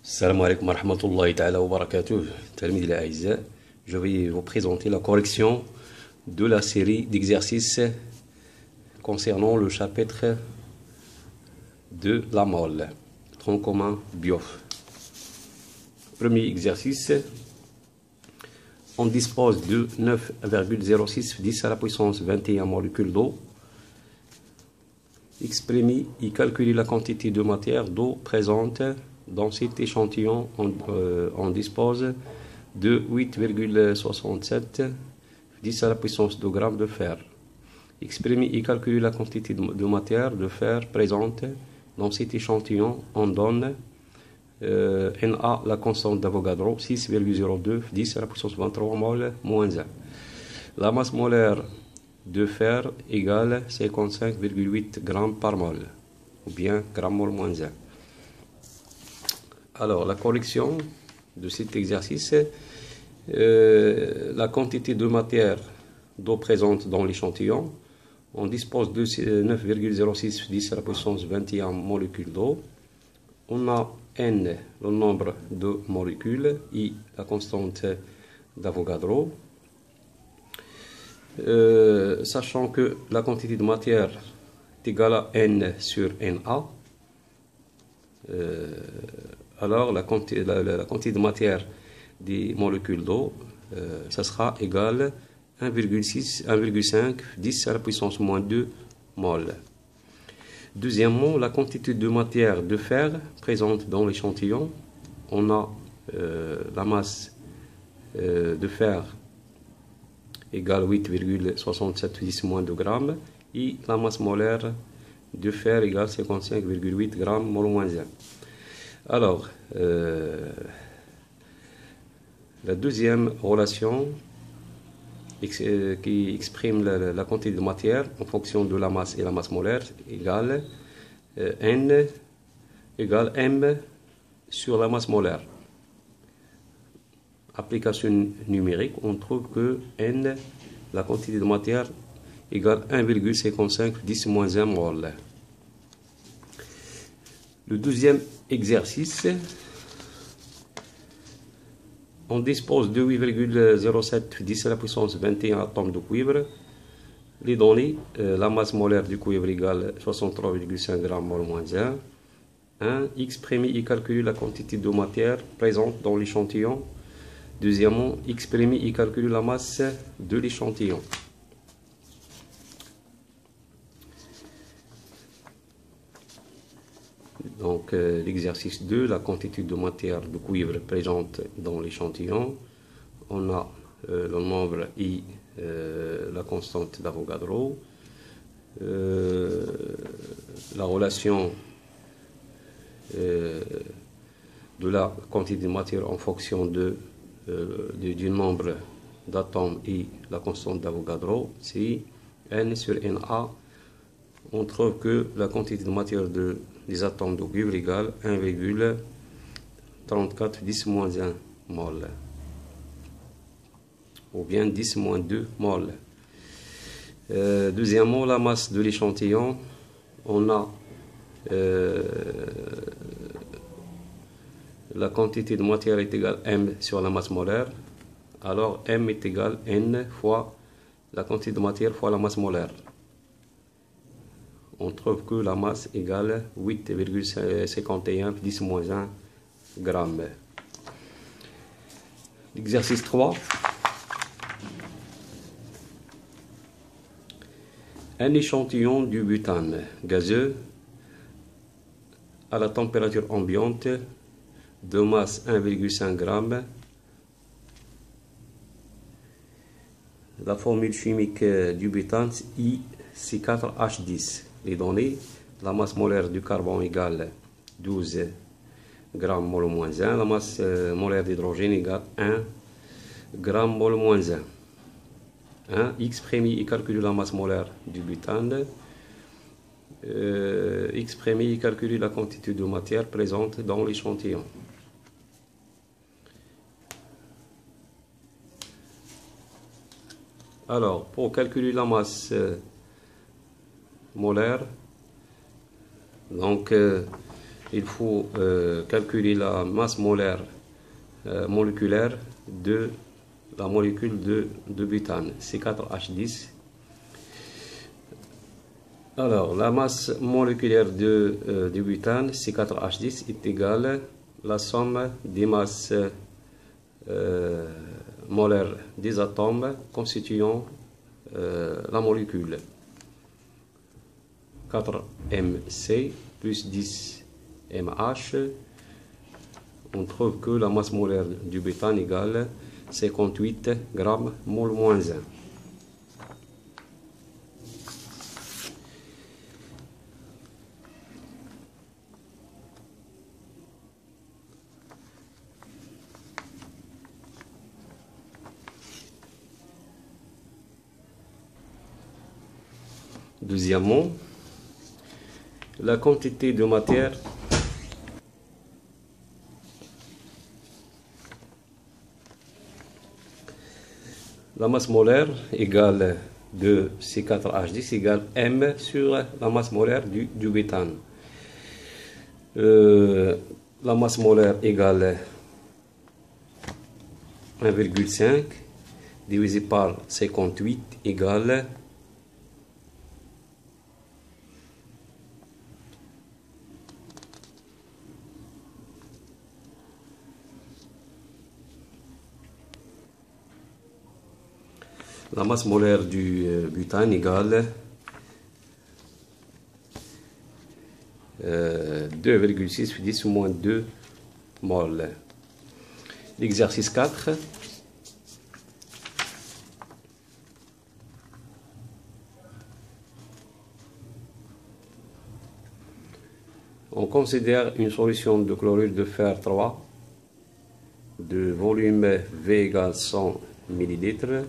Salam alaikum wa rahmatullahi ta'ala wa barakatuh. Talmid al-A'izza, je vais vous présenter la correction de la série d'exercices concernant le chapitre de la molle, tronc commun biof. Premier exercice, on dispose de 9,06 10 à la puissance 21 molécules d'eau. Exprimez et calculez la quantité de matière d'eau présente dans cet échantillon. On dispose de 8,67 10 à la puissance 2 grammes de fer. Exprimez et calculez la quantité de matière de fer présente dans cet échantillon. On donne Na, la constante d'Avogadro, 6,02 10 à la puissance 23 mol moins 1. La masse molaire de fer égale 55,8 grammes par mol, ou bien gramme mol moins 1. Alors, la correction de cet exercice, la quantité de matière d'eau présente dans l'échantillon, on dispose de 9,06 10 à la puissance 21 molécules d'eau. On a N, le nombre de molécules, I, la constante d'Avogadro. Sachant que la quantité de matière est égale à N sur Na, alors la quantité de matière des molécules d'eau, ça sera égal à 1,5 10 à la puissance moins 2 mol. Deuxièmement, la quantité de matière de fer présente dans l'échantillon, on a la masse de fer égale 8,67 10 moins 2 grammes et la masse molaire de fer égale 55,8 grammes mol moins 1. Alors, la deuxième relation qui exprime la quantité de matière en fonction de la masse et la masse molaire égale N égale M sur la masse molaire. Application numérique, on trouve que N, la quantité de matière, égale 1,55 10 moins 1 mol. Le deuxième exercice, on dispose de 8,07 10 à la puissance 21 atomes de cuivre. Les données, la masse molaire du cuivre égale 63,5 grammes mol moins 1. Exprimez et calculez la quantité de matière présente dans l'échantillon. Deuxièmement, exprimez et calculez la masse de l'échantillon. Donc, l'exercice 2, la quantité de matière de cuivre présente dans l'échantillon. On a le nombre I, la constante d'Avogadro, la relation de la quantité de matière en fonction du nombre d'atomes et la constante d'Avogadro, c'est N sur Na. On trouve que la quantité de matière des atomes de cuivre égale 1,34 10 moins 1 mol, ou bien 10 moins 2 mol. Deuxièmement, la masse de l'échantillon, on a la quantité de matière est égale M sur la masse molaire, alors M est égal N fois la quantité de matière fois la masse molaire. On trouve que la masse égale 8,51 10 moins 1 grammes. L'exercice 3. Un échantillon du butane gazeux à la température ambiante de masse 1,5 g. La formule chimique du butane I-C4H10. Les données, la masse molaire du carbone égale 12 grammes mol moins 1, la masse molaire d'hydrogène égale 1 gramme mol moins 1. Exprimez et calculez la masse molaire du butane. Exprimez et calculez la quantité de matière présente dans l'échantillon. Alors, pour calculer la masse molaire, donc il faut calculer la masse molaire moléculaire de la molécule de butane, C4H10. Alors, la masse moléculaire du butane, C4H10, est égale à la somme des masses molaires des atomes constituant la molécule. 4MC plus 10MH. On trouve que la masse molaire du butane égale 58 grammes mol moins 1. Deuxièmement, la quantité de matière la masse molaire égale de C4H10 égale M sur la masse molaire du butane. La masse molaire égale 1,5 divisé par 58 égale la masse molaire du butane égale 2,6 10 moins 2 mol. L'exercice 4. On considère une solution de chlorure de fer 3 de volume V égale 100 ml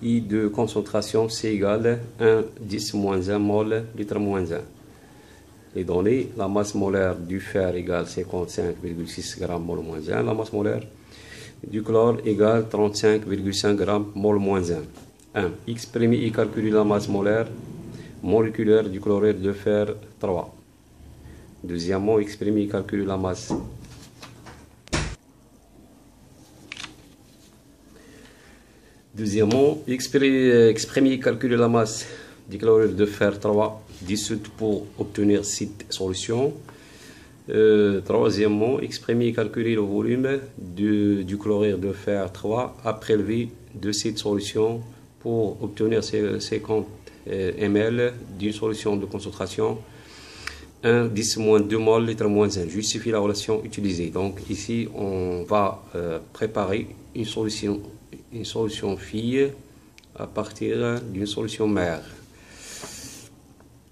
et de concentration C égale 1,10-1 mol litre moins 1. Les données, la masse molaire du fer égale 55,6 g mol moins 1, la masse molaire du chlore égale 35,5 g mol moins 1. 1. Exprimer et calculer la masse molaire moléculaire du chlorure de fer 3. Deuxièmement, exprimer et calculer la masse exprimer et calculer la masse du chlorure de fer 3 dissoute pour obtenir cette solution. Troisièmement, exprimer et calculer le volume du chlorure de fer 3 à prélever de cette solution pour obtenir 50 ml d'une solution de concentration 1,10-2 mol litre moins 1. Justifie la relation utilisée. Donc ici, on va préparer une solution fille à partir d'une solution mère.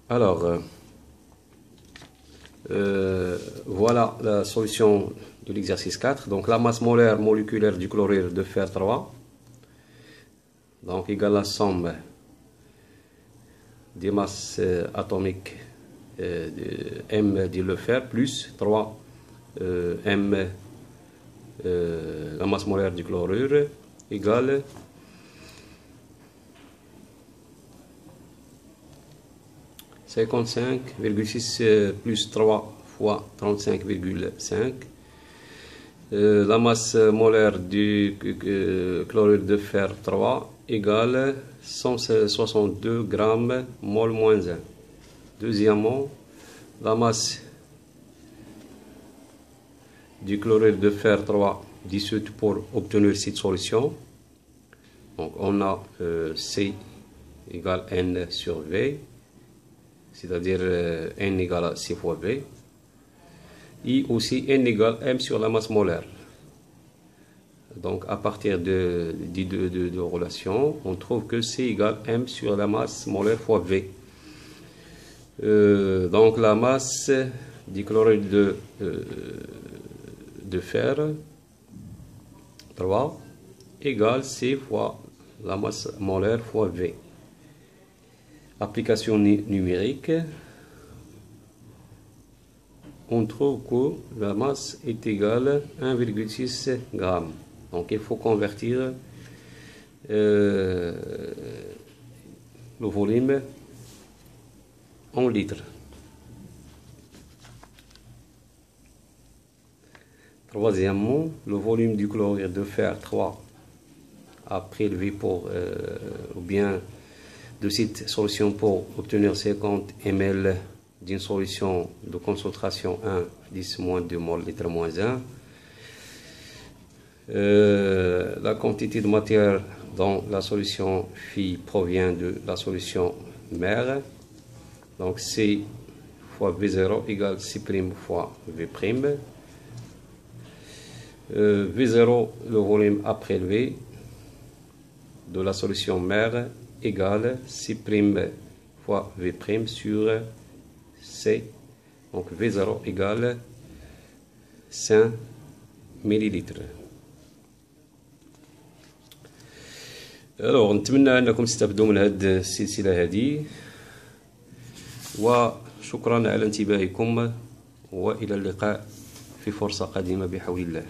Alors, voilà la solution de l'exercice 4. Donc, la masse molaire moléculaire du chlorure de fer 3, donc égale la somme des masses atomiques de M de le fer plus 3 M la masse molaire du chlorure égale « 55,6 plus 3 fois 35,5 ». La masse molaire du chlorure de fer 3 égale 162 grammes mol moins 1. Deuxièmement, la masse du chlorure de fer 3 dissoute pour obtenir cette solution. Donc on a C égale N sur V, c'est-à-dire N égale à C fois V, et aussi N égale M sur la masse molaire. Donc à partir de deux relations, on trouve que C égale M sur la masse molaire fois V. Donc la masse du chlorure de fer 3 égale C fois la masse molaire fois V. Application numérique, on trouve que la masse est égale à 1,6 g. Donc il faut convertir le volume en litres. Troisièmement, le volume du chlorure de fer 3 à prélever pour, ou bien de cette solution pour obtenir 50 ml d'une solution de concentration 1, 10 moins 2 mol litre moins 1. La quantité de matière dans la solution phi provient de la solution mère. Donc C fois V0 égale C' fois V'. V0, le volume à prélever de la solution mère égale C' fois V' sur C. Donc V0 égale 5 millilitres. Alors نتمنى أنكم تستفيدوا من هذه السلسلة هذه، وشكرا على انتباهكم، وإلى اللقاء في فرصة قادمة بحول الله.